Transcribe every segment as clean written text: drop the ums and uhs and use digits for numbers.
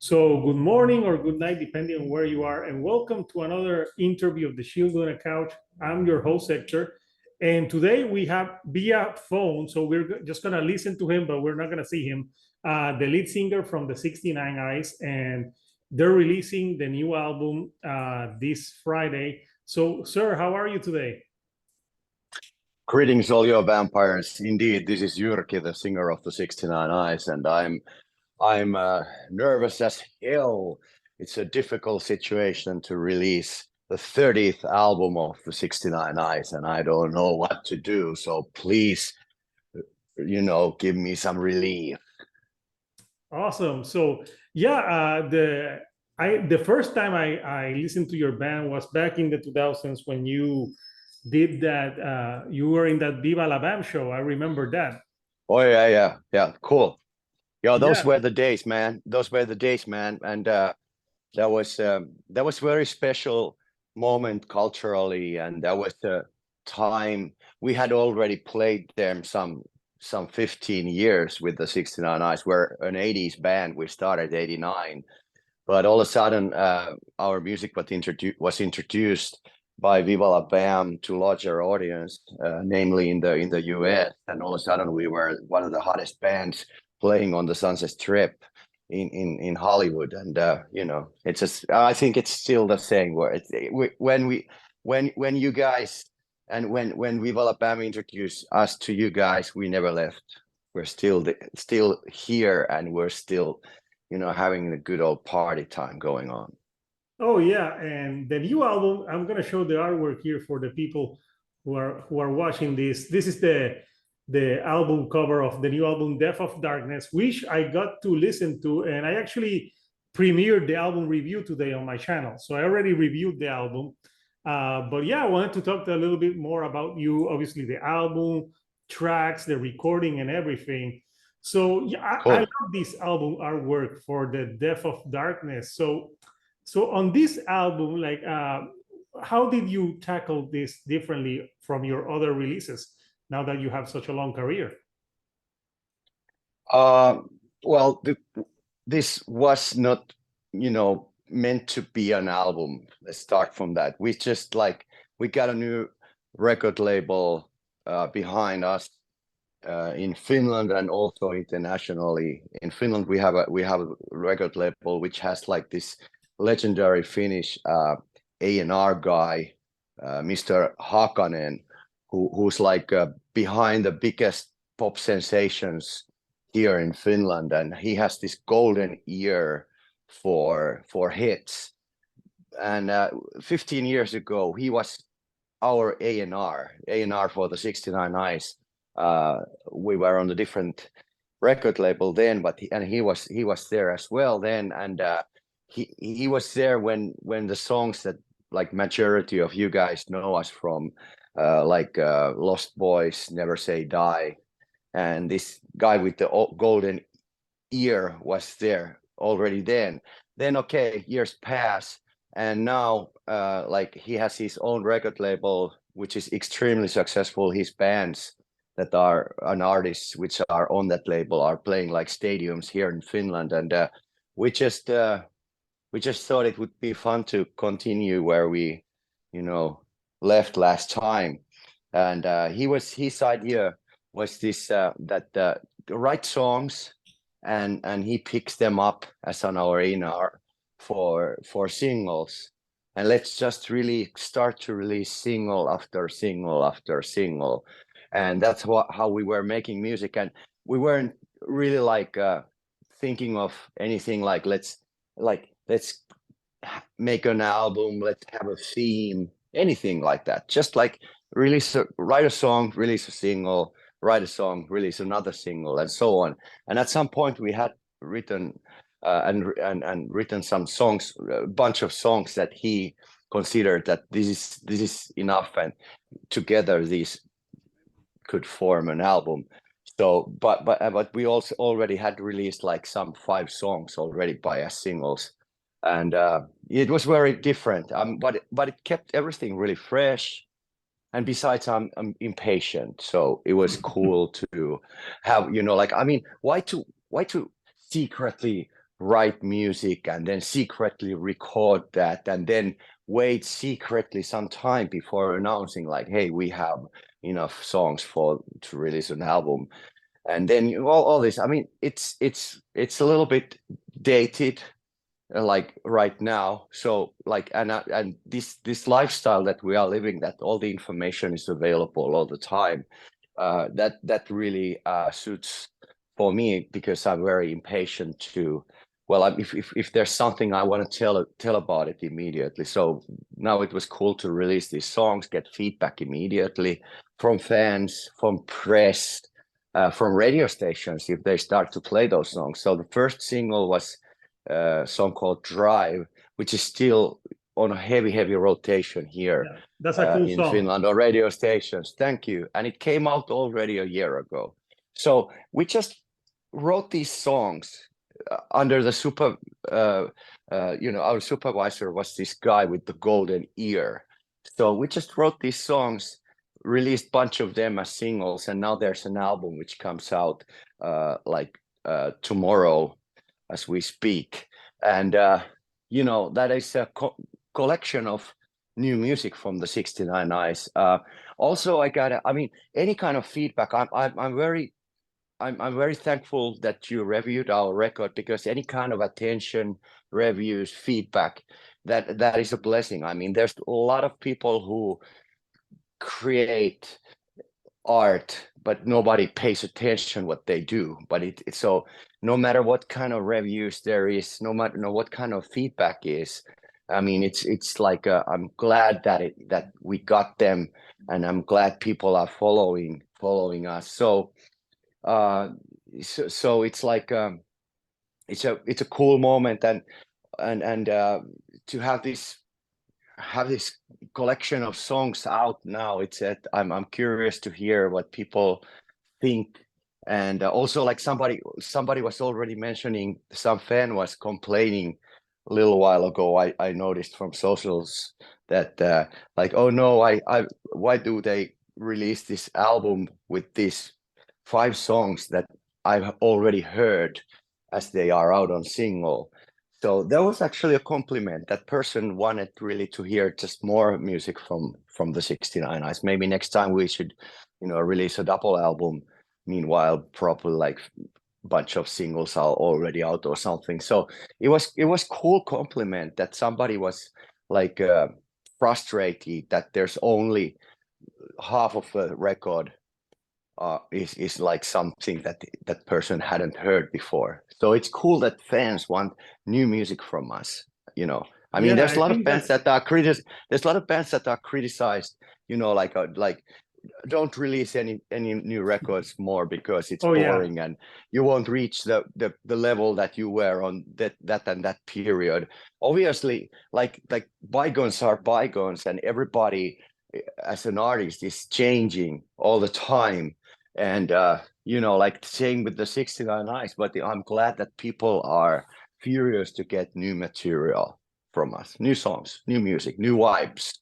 So, good morning or good night, depending on where you are, and welcome to another interview of the Shield on a Couch. I'm your host, Hector, and today we have via phone, so we're just going to listen to him, but we're not going to see him, the lead singer from the 69 Eyes, and they're releasing the new album this Friday. So, sir, how are you today? Greetings, all your vampires. Indeed, this is Jyrki, the singer of the 69 Eyes, and I'm nervous as hell. It's a difficult situation to release the 30th album of the 69 Eyes, and I don't know what to do. So please, give me some relief. Awesome. So, yeah, the first time I listened to your band was back in the 2000s when you did that. You were in that Viva La Bam show. I remember that. Oh yeah, cool. Yeah, those Yeah. were the days, man. Those were the days, man. And that was very special moment culturally, and that was the time we had already played them some 15 years with the 69 Eyes. We're an 80s band. We started 89, but all of a sudden our music was introduced by Viva La Bam to larger audience, namely in the US, and all of a sudden we were one of the hottest bands playing on the Sunset Strip in Hollywood. And it's just, I think it's still the same where when you guys and when Viva La Bam introduced us to you guys, we never left. We're still here, and we're still having a good old party time going on. Oh yeah, and the new album. I'm gonna show the artwork here for the people who are watching this. This is the album cover of the new album, Death of Darkness, which I got to listen to, and I actually premiered the album review today on my channel. So I already reviewed the album. But yeah, I wanted to talk a little bit more about you. Obviously, the album, tracks, the recording, and everything. So yeah, I Cool. love this album artwork for the Death of Darkness. So on this album, like, how did you tackle this differently from your other releases now that you have such a long career? Uh, well, this was not, meant to be an album. Let's start from that. We got a new record label behind us in Finland and also internationally. In Finland, we have a record label which has like this legendary Finnish A&R guy, Mr. Hakanen, who's like behind the biggest pop sensations here in Finland, and he has this golden ear for hits. And 15 years ago, he was our A&R for the 69 Eyes. We were on a different record label then, but he was there as well then, and he was there when the songs that like majority of you guys know us from, like Lost Boys, Never Say Die, and this guy with the golden ear was there already then. Then okay, years pass, and now like he has his own record label, which is extremely successful. His bands that are an artists which are on that label are playing like stadiums here in Finland, and we just thought it would be fun to continue where we, left last time. And his idea was this that the right songs, and he picks them up as on our A&R for singles, and let's just really start to release single after single after single. And that's how we were making music, and we weren't really like thinking of anything like let's make an album, let's have a theme, anything like that. Just like write a song, release a single, write a song, release another single, and so on. And at some point we had written and written some songs, a bunch of songs that he considered that this is enough, and together these could form an album. So but we also already had released like some 5 songs already by as singles, and it was very different, but it kept everything really fresh. And besides, I'm impatient, so it was cool to have, like, I mean, why to secretly write music and then secretly record that and then wait secretly some time before announcing like, hey, we have enough songs to release an album. And then all this, I mean, it's a little bit dated, like right now. So like, and this lifestyle that we are living, that all the information is available all the time, that really suits for me, because I'm very impatient to, well, if there's something I want to tell about it immediately. So now it was cool to release these songs, get feedback immediately from fans, from press, from radio stations if they start to play those songs. So the first single was a song called Drive, which is still on a heavy rotation here. Yeah, that's a cool in song. Finland on radio stations. Thank you. And it came out already a year ago. So we just wrote these songs under the our supervisor was this guy with the golden ear. So we just wrote these songs, released a bunch of them as singles, and now there's an album which comes out tomorrow as we speak. And that is a collection of new music from the 69 Eyes. Also, any kind of feedback. I'm very thankful that you reviewed our record, because any kind of attention, reviews, feedback, that is a blessing. I mean, there's a lot of people who create art, but nobody pays attention what they do. But so no matter what kind of reviews there is, no matter what kind of feedback is, I mean, it's like I'm glad that we got them, and I'm glad people are following us. So it's like it's a cool moment, and to have this collection of songs out now. I'm curious to hear what people think. And also, like, somebody was already mentioning, some fan was complaining a little while ago. I noticed from socials that like, oh no, why do they release this album with these 5 songs that I've already heard, as they are out on single? So that was actually a compliment. That person wanted really to hear just more music from the 69 Eyes. Maybe next time we should, release a double album. Meanwhile, probably like a bunch of singles are already out or something. So it was cool compliment that somebody was like frustrated that there's only half of a record is like something that person hadn't heard before. So it's cool that fans want new music from us. I mean, there's a lot of bands that are there's a lot of bands that are criticized. Like don't release any new records more because it's boring, and you won't reach the level that you were on that period. Obviously, like bygones are bygones, and everybody as an artist is changing all the time. And like same with the 69 Eyes, but I'm glad that people are furious to get new material from us, new songs, new music, new vibes.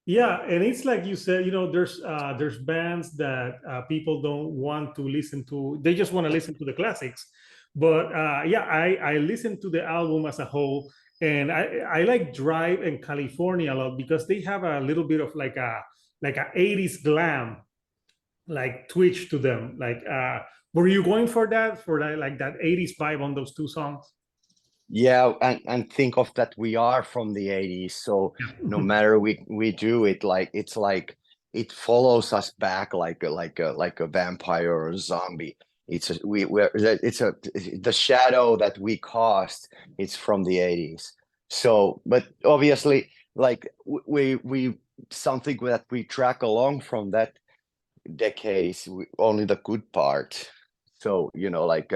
Yeah, and it's like you said, there's bands that people don't want to listen to. They just want to listen to the classics. But I listened to the album as a whole, and I like Drive and California a lot, because they have a little bit of like a 80s glam, like twitch to them. Like were you going for that, like that 80s vibe on those 2 songs? Yeah, and think of that, we are from the 80s, so no matter we do it, like it's like it follows us back like a vampire or a zombie. The shadow that we cast, it's from the 80s. So, but obviously, like we something that we track along from that decades, only the good part. So like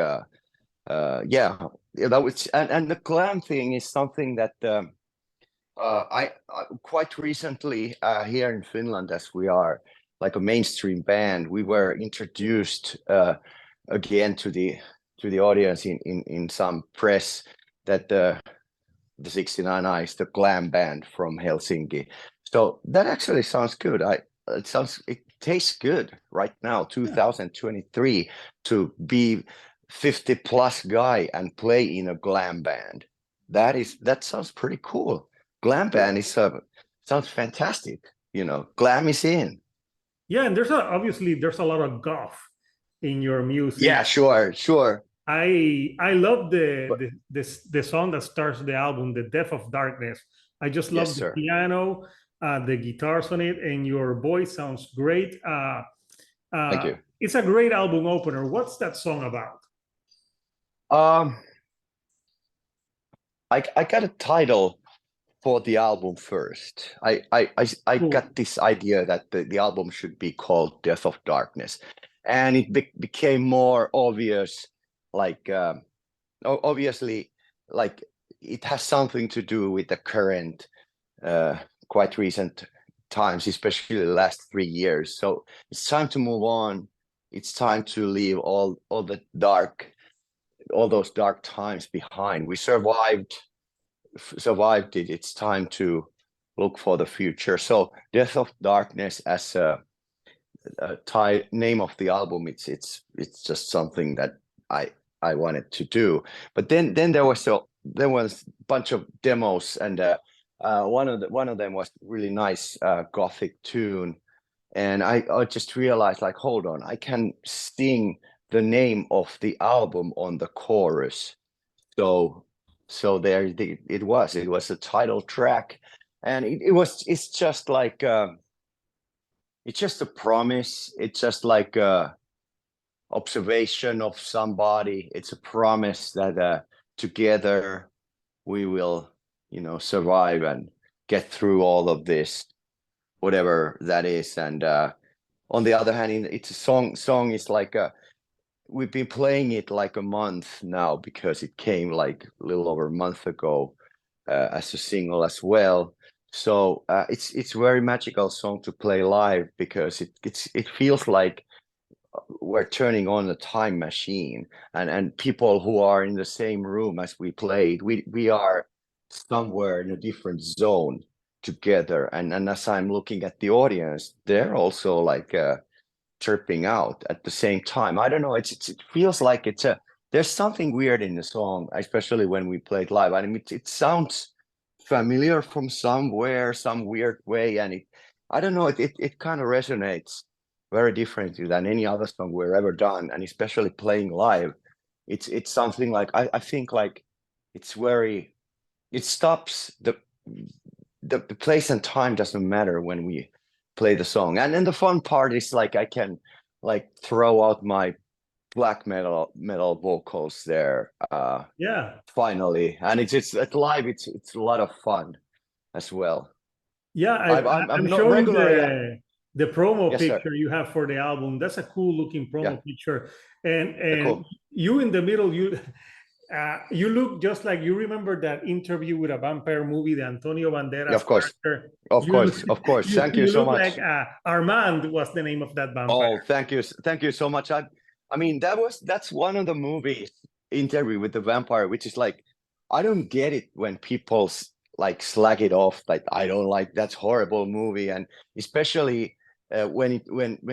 yeah, that was, and the glam thing is something that I quite recently here in Finland, as we are like a mainstream band, we were introduced again to the audience in some press that the 69 Eyes, the glam band from Helsinki. So that actually sounds good. It tastes good right now, 2023, to be 50 plus guy and play in a glam band. That sounds pretty cool. Glam band is sounds fantastic. You know, glam is in. Yeah, and obviously there's a lot of goth in your music. Yeah, sure. I love But the song that starts the album, "The Death of Darkness." I just love yes, the sir. piano, the guitars on it, and your voice sounds great. Thank you. It's a great album opener. What's that song about? Um, I got a title for the album first. I Cool. got this idea that the album should be called Death of Darkness, and it became more obvious, like obviously, like it has something to do with the current, quite recent times, especially the last 3 years. So it's time to move on. It's time to leave all those dark times behind. We survived it. It's time to look for the future. So Death of Darkness as a name of the album, it's just something that I wanted to do. But then there was a bunch of demos, and one of them was really nice gothic tune, and I just realized, like, hold on, I can sing the name of the album on the chorus. So there it was a title track, and it's just like it's just a promise. It's just like a observation of somebody. It's a promise that together we will, survive and get through all of this, whatever that is. And on the other hand, it's a song is like we've been playing it like a month now, because it came like a little over a month ago as a single as well. So it's very magical song to play live, because it feels like we're turning on a time machine, and people who are in the same room as we played, we are somewhere in a different zone together, and as I'm looking at the audience, they're also like chirping out at the same time. I don't know, it feels like there's something weird in the song, especially when we played live. I mean, it sounds familiar from somewhere, some weird way, and I don't know, it kind of resonates very differently than any other song we've ever done, and especially playing live, it's something like I think like it's very, it stops the place and time doesn't matter when we play the song. And then the fun part is, like, I can like throw out my black metal vocals there Yeah. finally, and it's at live, it's a lot of fun as well. Yeah, I'm I'm not showing regularly. the promo Yes, sir. picture you have for the album. That's a cool looking Yeah, promo picture, and yeah, and cool. you in the middle, you look just like, you remember that interview with a vampire movie, the Antonio Yeah, Banderas of course, character. of You look course, of course. Thank you you so look like much. Armand was the name of that Oh, vampire. thank you so much. I mean, that's one of the movies, Interview with the Vampire, which is like, I don't get it when people like slag it off, like, I don't like, that's horrible movie, and especially when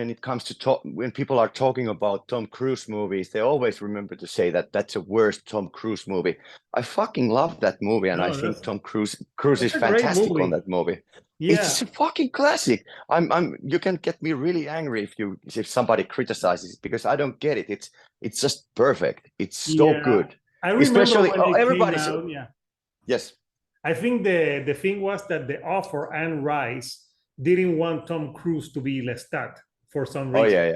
it comes to when people are talking about Tom Cruise movies, they always remember to say that that's the worst Tom Cruise movie. I fucking love that movie, and I No, think Tom Cruise is that's a great fantastic on movie. that movie. Yeah, It's a fucking classic. You can get me really angry if somebody criticizes it, because I don't get it. It's just perfect. It's so yeah. good. I remember Especially, when oh, it came everybody's, out. Yeah, yes. I think the thing was that the author, Anne Rice, didn't want Tom Cruise to be Lestat for some Oh, reason.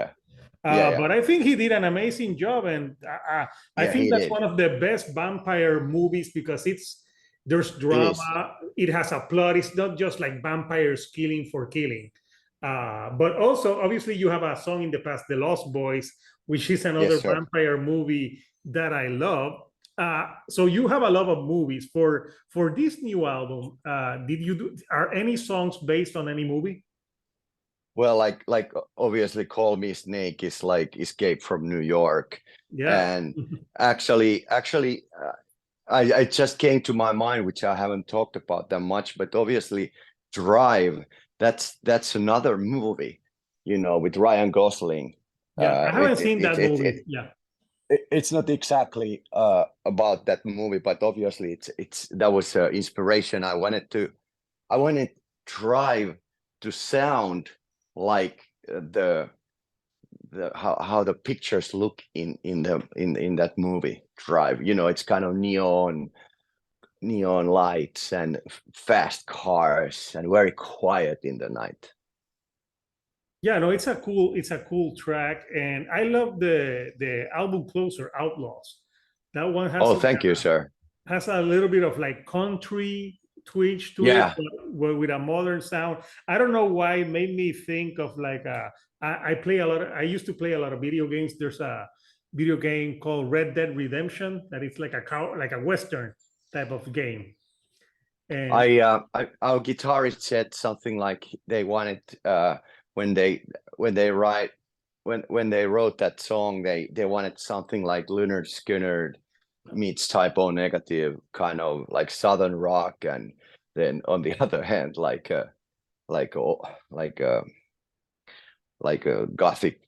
yeah. But I think he did an amazing job, and I Yeah, think he that's did. one of the best vampire movies, because there's It is. drama, it has a plot. It's not just like vampires killing for killing. But also, obviously, you have a song in the past, "The Lost Boys," which is Yes, another sir. vampire movie that I love. So you have a lot of movies for this new album. Are any songs based on any movie? Well, like obviously, Call Me Snake is like Escape from New York, Yeah. and actually, I just came to my mind, which I haven't talked about that much, but obviously, Drive. That's another movie, with Ryan Gosling. Yeah, I haven't seen that It movie. Yeah. It's not exactly about that movie, but obviously it's that was inspiration. I wanted Drive to sound like the how the pictures look in that movie Drive. You know, it's kind of neon lights and fast cars and very quiet in the night. Yeah, no, it's a cool track, and I love the album closer, Outlaws. That one Oh, thank you, sir. has a little bit of like country twitch to it, Yeah, but with a modern sound. I don't know why it made me think of like I play a lot. I used to play a lot of video games. There's a video game called Red Dead Redemption that it's like like a western type of game. And our guitarist said something like they wanted when they write when they wrote that song, they wanted something like Leonard Skinner meets Type O Negative, kind of like southern rock, and then on the other hand, like uh, like uh, gothic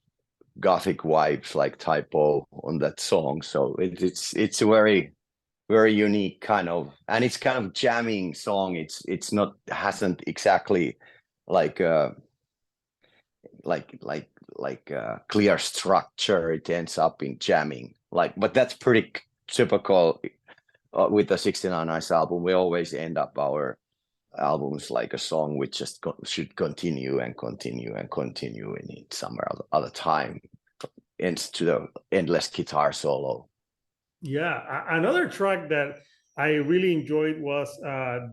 vibes, like Type O on that song. So it's a very unique kind of, and it's kind of jamming song. It's not hasn't exactly like clear structure. It ends up in jamming, like, but that's pretty typical with the 69 Eyes album. We always end up our albums like a song which just should continue and continue and continue, and in some other time ends to the endless guitar solo. yeah, another track that I really enjoyed was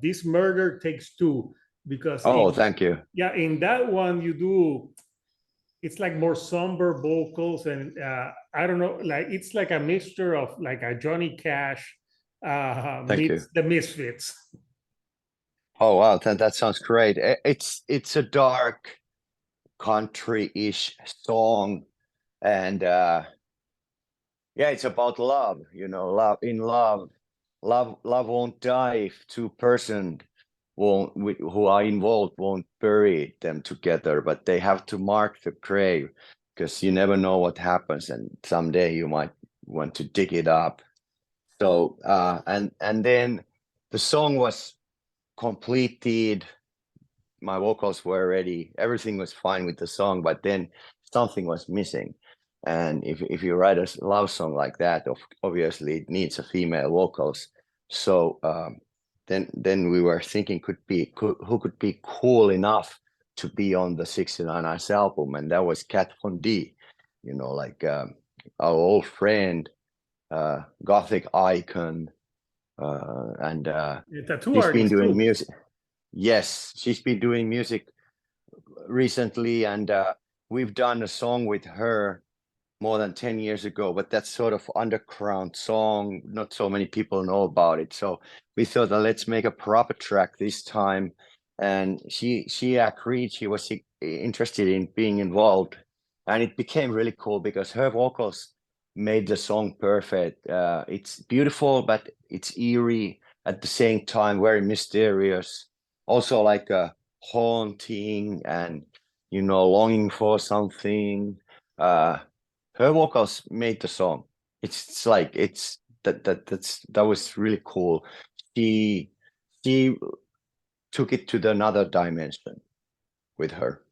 This Murder Takes Two, because Oh, thank you. yeah, in that one you do, it's like more somber vocals, and I don't know, like it's like a mixture of like a Johnny Cash Thank meets you. the Misfits. Oh wow, that sounds great. It's a dark country-ish song, and yeah, it's about love. You know, love won't die if two person won't who are involved won't bury them together, but they have to mark the grave, because you never know what happens, and someday you might want to dig it up. So and then the song was completed, my vocals were ready, everything was fine with the song, but then something was missing. And if you write a love song like that, obviously it needs a female vocals. So then we were thinking who could be cool enough to be on the 69 Eyes album, and that was Kat Von D, you know, like our old friend, gothic icon, and Tattoo she's been artist doing too. music. Yes, she's been doing music recently, and we've done a song with her more than 10 years ago, but that's sort of underground song. Not so many people know about it. So we thought that let's make a proper track this time. And she agreed, she was interested in being involved. And it became really cool because her vocals made the song perfect. It's beautiful, but it's eerie at the same time, very mysterious. Also like a haunting and, you know, longing for something. Her vocals made the song. It's like that was really cool. She she took it to the another dimension with her.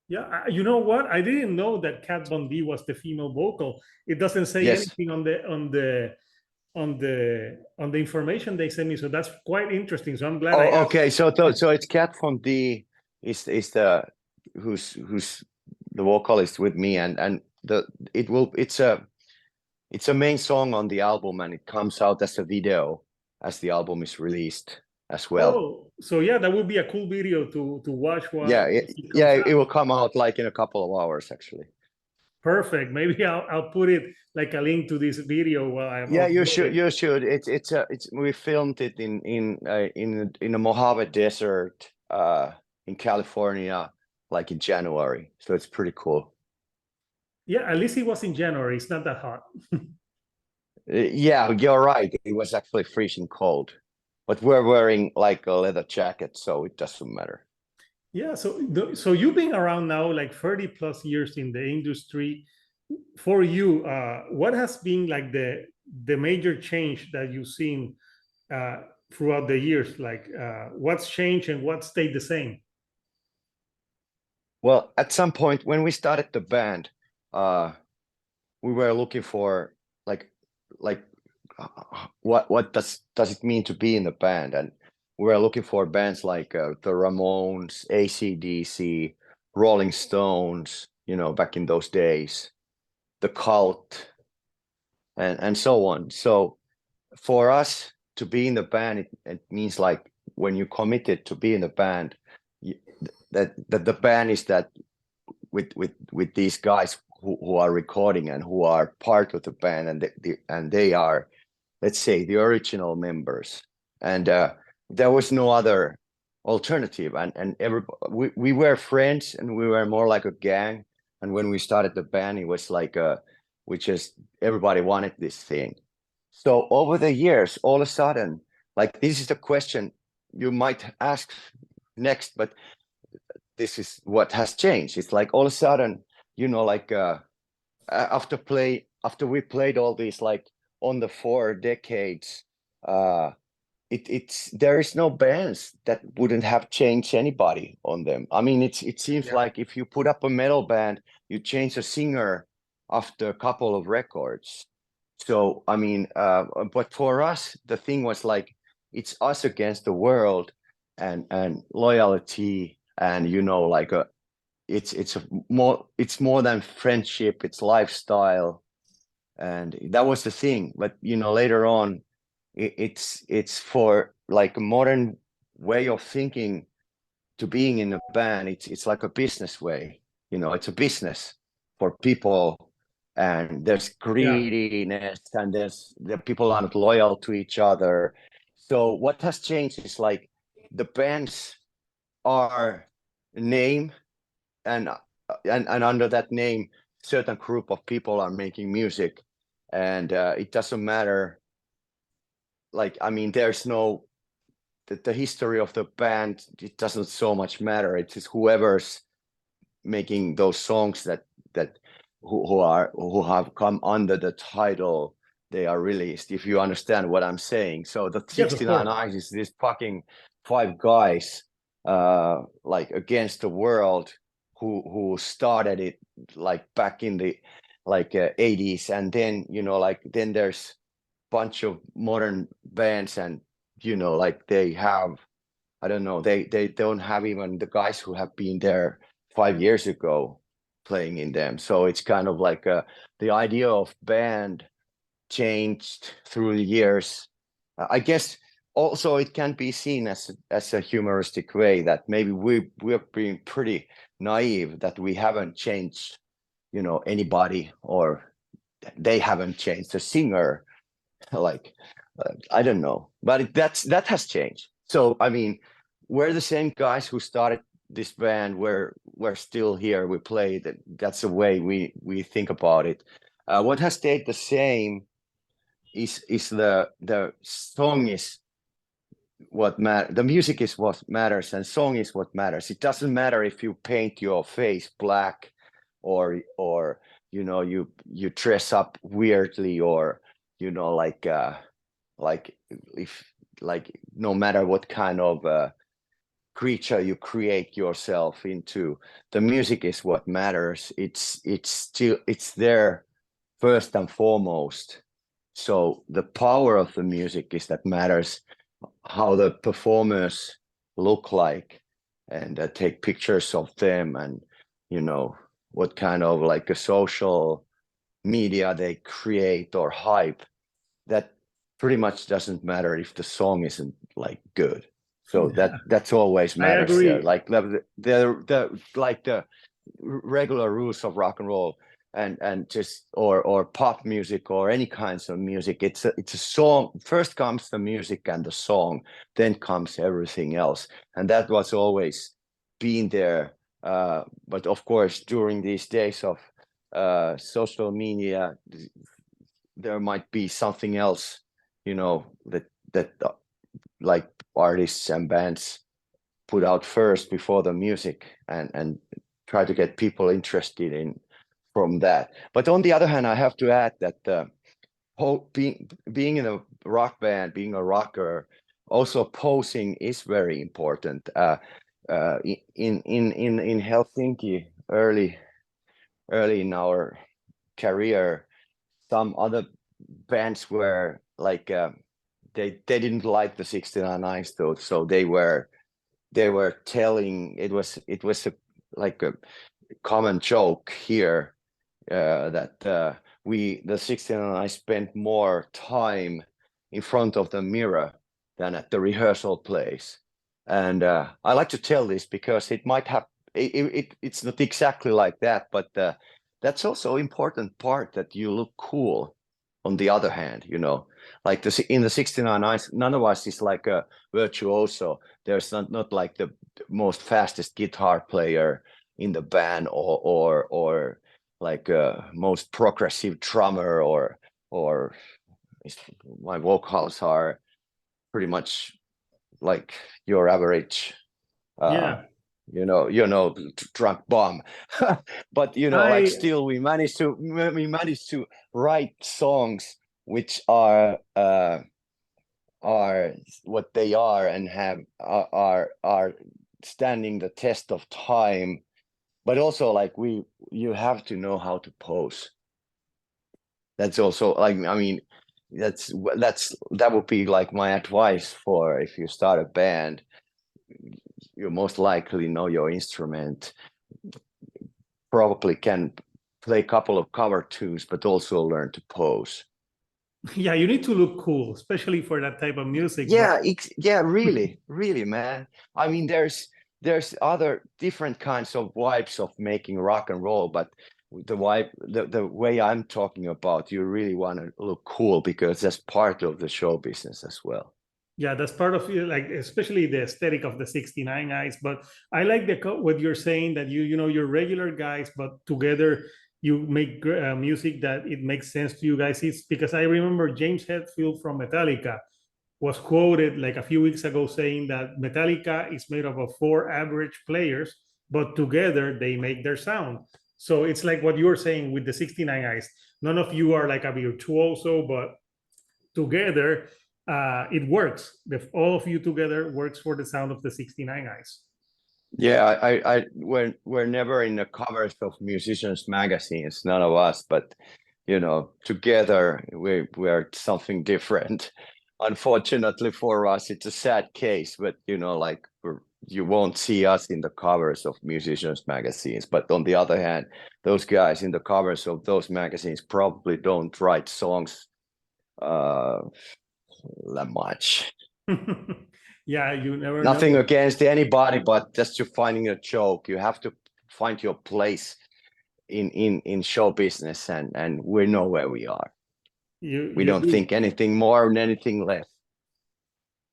Yeah, you know what? I didn't know that Kat Von D was the female vocal. It doesn't say Yes. anything on the information they sent me, so that's quite interesting. So I'm glad I Oh, asked. okay. So it's Kat Von D is the who's the vocalist with me, and the it's a main song on the album, and it comes out as a video as the album is released as well. Oh, so yeah, that would be a cool video to watch while Yeah, it comes it out. will come out like in a couple of hours actually. Perfect. Maybe I'll put it like a link to this video while I'm Yeah, you uploading. should. You should. It's we filmed it in the Mojave Desert, in California, like in January. So it's pretty cool. Yeah, at least it was in January. It's not that hot. Yeah, you're right. It was actually freezing cold, but we're wearing like a leather jacket, so it doesn't matter. Yeah, so you've been around now like 30 plus years in the industry. for you, what has been like the major change that you've seen uh, throughout the years? Like, what's changed and what stayed the same? Well, at some point when we started the band, we were looking for like like what does it mean to be in the band, and we were looking for bands like the Ramones, AC/DC, Rolling Stones, back in those days, the Cult, and so on. So for us to be in the band, it means like when you committed to be in the band, you, that the band is that with these guys who are recording and who are part of the band, and they are, let's say, the original members, and there was no other alternative, and we were friends, and we were more like a gang. And when we started the band, it was like we just, everybody wanted this thing. So over the years, all of a sudden, like, this is the question you might ask next, but this is what has changed. It's like all of a sudden, like after we played all these, like, on the 4 decades, it's there is no bands that wouldn't have changed anybody on them. I mean, it seems like if you put up a metal band, you change a singer after a couple of records. So I mean, but for us, the thing was like, it's us against the world, and loyalty, and like it's more than friendship, it's lifestyle. And that was the thing. But later on, it's for like a modern way of thinking to being in a band. It's like a business way. It's a business for people, and there's Yeah, greediness, and the people aren't loyal to each other. So what has changed is like the bands are name, and under that name, certain group of people are making music, and it doesn't matter. Like, I mean, there's no the history of the band. It doesn't so much matter. It's just whoever's making those songs that who have come under the title they are released. If you understand what I'm saying. So the yes, of 69 course. Eyes is this fucking 5 guys, like, against the world, who started it, like, back in the, like, 80s. And then like, then there's bunch of modern bands, and like, they have, I don't know, they don't have even the guys who have been there 5 years ago playing in them. So it's kind of like the idea of band changed through the years. I guess also it can be seen as a humoristic way, that maybe we're being pretty naive, that we haven't changed anybody, or they haven't changed the singer. Like, I don't know, but that has changed. So I mean, we're the same guys who started this band. We're still here. We play. That's the way we think about it. What has stayed the same is the song is what matter. The music is what matters, and song is what matters. It doesn't matter if you paint your face black, or you dress up weirdly, or like, if, like, no matter what kind of creature you create yourself into, the music is what matters. It's there first and foremost. So the power of the music is that matters, how the performers look like, and take pictures of them, and what kind of, like, a social media they create or hype. That pretty much doesn't matter if the song isn't, like, good. So that's always I matters there. agree. Like the like the regular rules of rock and roll, and just, or pop music, or any kinds of music. It's a song. First comes the music and the song, then comes everything else. And that was always been there. But of course, during these days of social media, there might be something else, that like, artists and bands put out first before the music, and try to get people interested in from that. But on the other hand, I have to add that being in a rock band, being a rocker, also posing is very important. In Helsinki, early in our career, some other bands were like they didn't like the 69 Eyes though, so they were telling it was like a common joke here that the 69 Eyes spent more time in front of the mirror than at the rehearsal place. And I like to tell this because it might have it's not exactly like that, but that's also important part, that you look cool. On the other hand, like in the 69 Eyes, none of us is like a virtuoso. There's not like the most fastest guitar player in the band, or like most progressive drummer, or my vocals are pretty much like your average Yeah. drunk bomb. But like still we managed to write songs which are what they are, and are standing the test of time. But also, like, you have to know how to pose. That's also, like, I mean, that would be like my advice for if you start a band. You most likely know your instrument, probably can play a couple of cover tunes, but also learn to pose. Yeah, you need to look cool, especially for that type of music. Yeah, really, man. I mean, there's other different kinds of vibes of making rock and roll, but the vibe, the way I'm talking about, you really want to look cool, because that's part of the show business as well. Yeah, that's part of it, like especially the aesthetic of the 69 Eyes. But I like what you're saying, that you're regular guys, but together you make music that it makes sense to you guys. It's because I remember James Hetfield from Metallica was quoted like a few weeks ago saying that Metallica is made up of 4 average players, but together they make their sound. So it's like what you're saying with the 69 Eyes. None of you are like a virtuoso, but together it works. All of you together works for the sound of the 69 Eyes. Yeah, we're never in the covers of musicians magazines, none of us, but together we're something different. Unfortunately for us, it's a sad case, but like you won't see us in the covers of musicians magazines. But on the other hand, those guys in the covers of those magazines probably don't write songs that much. Yeah, you never Nothing know. against anybody, but just to finding a joke. You have to find your place in show business, and we know where we are. We don't think anything more and anything less.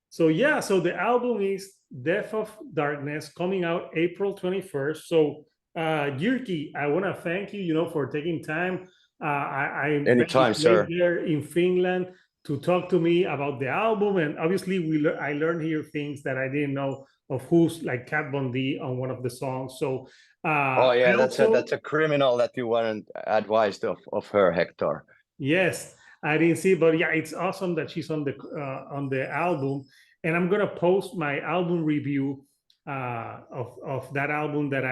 So yeah, so the album is Death of Darkness, coming out April 21st. So Jyrki, I want to thank you, for taking time. I Anytime, sir. There in Finland to talk to me about the album, and obviously I learned here things that I didn't know of, who's like Kat Von D on one of the songs. So oh yeah, that's a criminal that you weren't advised of her, Hector. Yes, I didn't see, but yeah, it's awesome that she's on the album, and I'm gonna post my album review of that album that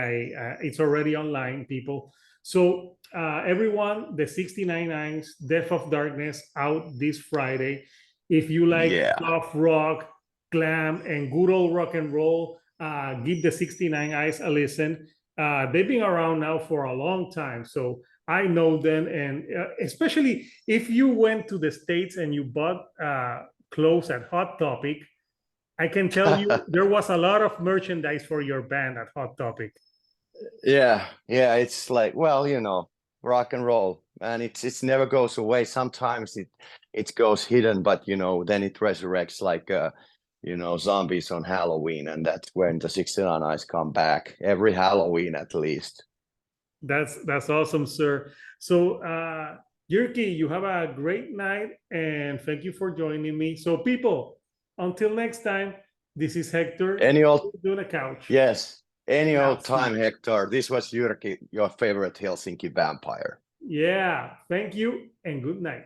it's already online, people. So everyone, the 69 Eyes, Death of Darkness, out this Friday. If you like soft rock, glam, and good old rock and roll, give the 69 Eyes a listen. They've been around now for a long time, so I know them, and especially if you went to the States and you bought clothes at Hot Topic, I can tell you there was a lot of merchandise for your band at Hot Topic. Yeah, it's like, well, rock and roll, and it's never goes away. Sometimes it goes hidden, but then it resurrects like zombies on Halloween, and that's when the 69 Eyes come back every Halloween at least. That's awesome, sir. So Jyrki, you have a great night, and thank you for joining me. So people, until next time, this is Hector. Any old doing a couch. Yes. Any old Now, time, Hector. This was Jyrki, your favorite Helsinki vampire. yeah, thank you and good night.